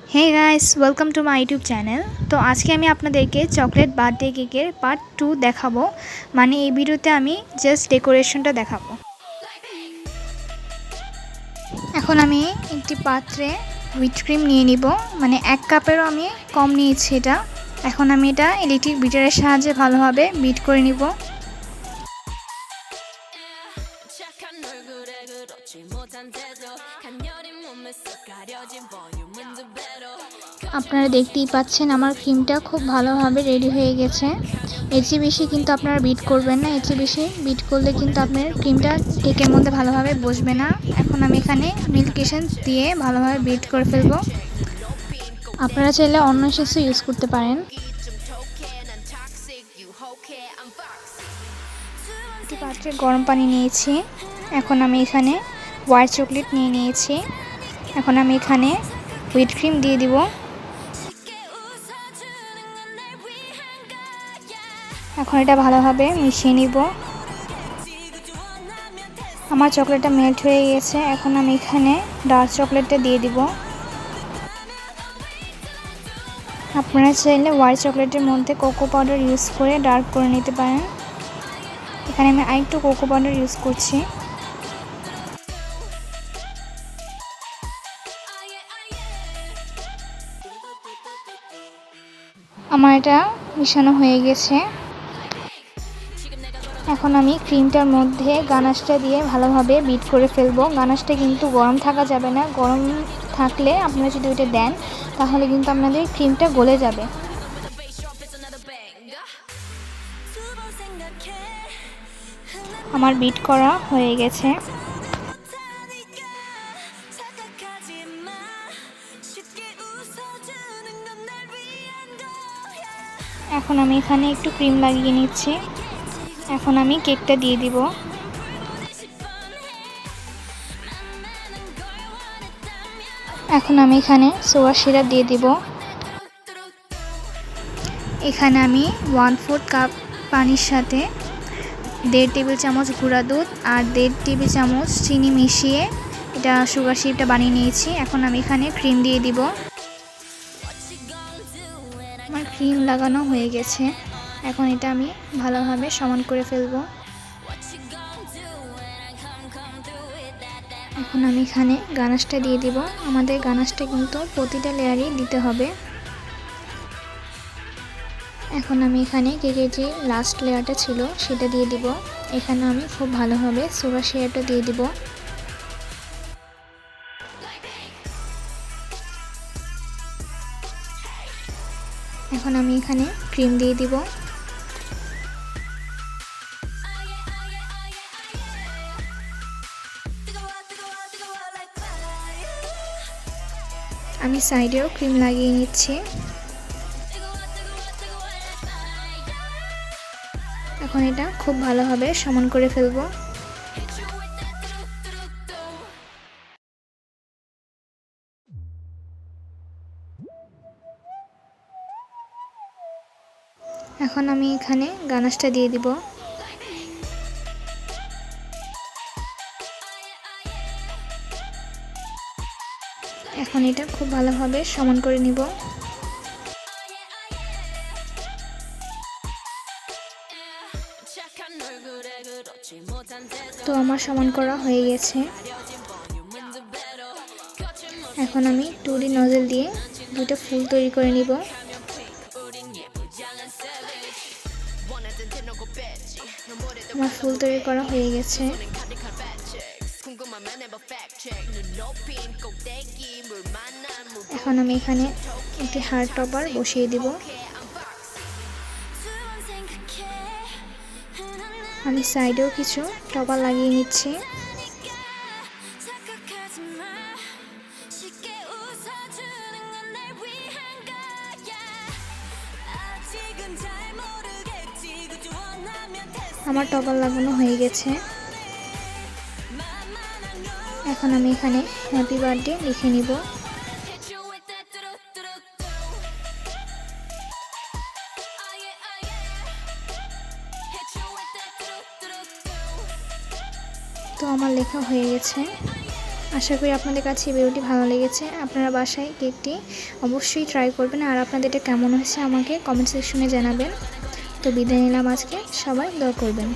Hey guys welcome to my YouTube channel. तो आज के आपनादेरके चकलेट बार्थडे केकेर पार्ट 2 देखाबो। माने এই ভিডিওতে আমি জাস্ট ডেকোরেশনটা দেখাবো। এখন আমি একটি পাত্রে হুইপ ক্রিম নিয়ে নিব, মানে 1 কাপেরও আমি কম নিয়েছি এটা। এখন আমি এটা ইলেকট্রিক বিটারের সাহায্যে ভালোভাবে বিট করে নিব। আপনারা দেখতেই পাচ্ছেন আমার ক্রিমটা খুব ভালোভাবে রেডি হয়ে গেছে। এর চেয়ে বেশি কিন্তু আপনারা বিট করবেন না, এর চেয়ে বেশি বিট করলে কিন্তু আপনার ক্রিমটা কেকের মধ্যে ভালোভাবে বসবে না। এখন আমি এখানে মিল্ক এসেন্স দিয়ে ভালোভাবে বিট করে ফেলবো। আপনারা চাইলে অন্য কিছু ইউজ করতে পারেন। একটি পাত্রে গরম পানি নিয়েছি। এখন আমি এখানে হোয়াইট চকলেট নিয়ে নিয়েছি। এখন আমি এখানে হুইপ ক্রিম দিয়ে দিব। এখন এটা ভালোভাবে মিশিয়ে নিব। আমার চকলেটটা মেল্ট হয়ে গেছে। এখন আমি এখানে ডার্ক চকলেটটা দিয়ে দিব। আপনারা চাইলে হোয়াইট চকলেটের মধ্যে কোকো পাউডার ইউজ করে ডার্ক করে নিতে পারেন। এখানে আমি আরেকটু কোকো পাউডার ইউজ করছি। আমার এটা মিশানো হয়ে গেছে। এখন আমি ক্রিমটার মধ্যে গানাশটা দিয়ে ভালোভাবে বিট করে ফেলবো। গানাশটা কিন্তু গরম থাকা যাবে না, গরম থাকলে আপনারা যদি ওইটা দেন তাহলে কিন্তু আপনাদের ক্রিমটা গলে যাবে। আমার বিট করা হয়ে গেছে। এখন আমি এখানে একটু ক্রিম লাগিয়ে নিচ্ছি। এখন আমি কেকটা দিয়ে দিব। এখন আমি এখানে সুগার সিরাপ দিয়ে দিব। এখানে আমি 1/4 কাপ পানির সাথে 1.5 টেবিল চামচ গুঁড়া দুধ আর 1.5 টেবিল চামচ চিনি মিশিয়ে এটা সুগার সিরাপটা বানিয়ে নিয়েছি। এখন আমি এখানে ক্রিম দিয়ে দিব। আমার ক্রিম লাগানো হয়ে গেছে। এখন এটা আমি ভালোভাবে সমান করে ফেলবো। এখন আমি এখানে গানাশটা দিয়ে দিব। আমাদের গানাশটা কিন্তু প্রতিটা লেয়ারই দিতে হবে। এখন আমি এখানে কেকের যে লাস্ট লেয়ারটা ছিল সেটা দিয়ে দিব। এখানে আমি খুব ভালোভাবে সুগার সিরাপটা দিয়ে দিব। এখন আমি এখানে ক্রিম দিয়ে দিব। আমি সাইডেও ক্রিম লাগিয়ে নিচ্ছি। এখন এটা খুব ভালোভাবে সমান করে ফেলবো। এখন আমি এখানে গানাশটা দিয়ে দিব। এখন এটা খুব ভালোভাবে সমান করে নিব। তো আমার সমান করা হয়ে গেছে। এখন আমি 2D নজল দিয়ে দুটো ফুল তৈরি করে নিব। আমার ফুল তৈরি করা হয়ে গেছে। এখন আমি এখানে একটি হার্ট টপার বসিয়ে দিব। আমি সাইডেও কিছু টপার লাগিয়ে নিচ্ছি। আমার টপার লাগানো হয়ে গেছে। এখন আমি এখানে হ্যাপি বার্থডে লিখে নিব। তো আমার লেখা হয়ে গেছে। আশা করি আপনাদের কাছে এই ভিডিওটি ভালো লেগেছে। আপনারা বাসায় কেকটি অবশ্যই ট্রাই করবেন, আর আপনাদের এটা কেমন হয়েছে আমাকে কমেন্ট সেকশনে জানাবেন। তো বিদায় নিলাম আজকে, সবাই দোয়া করবেন।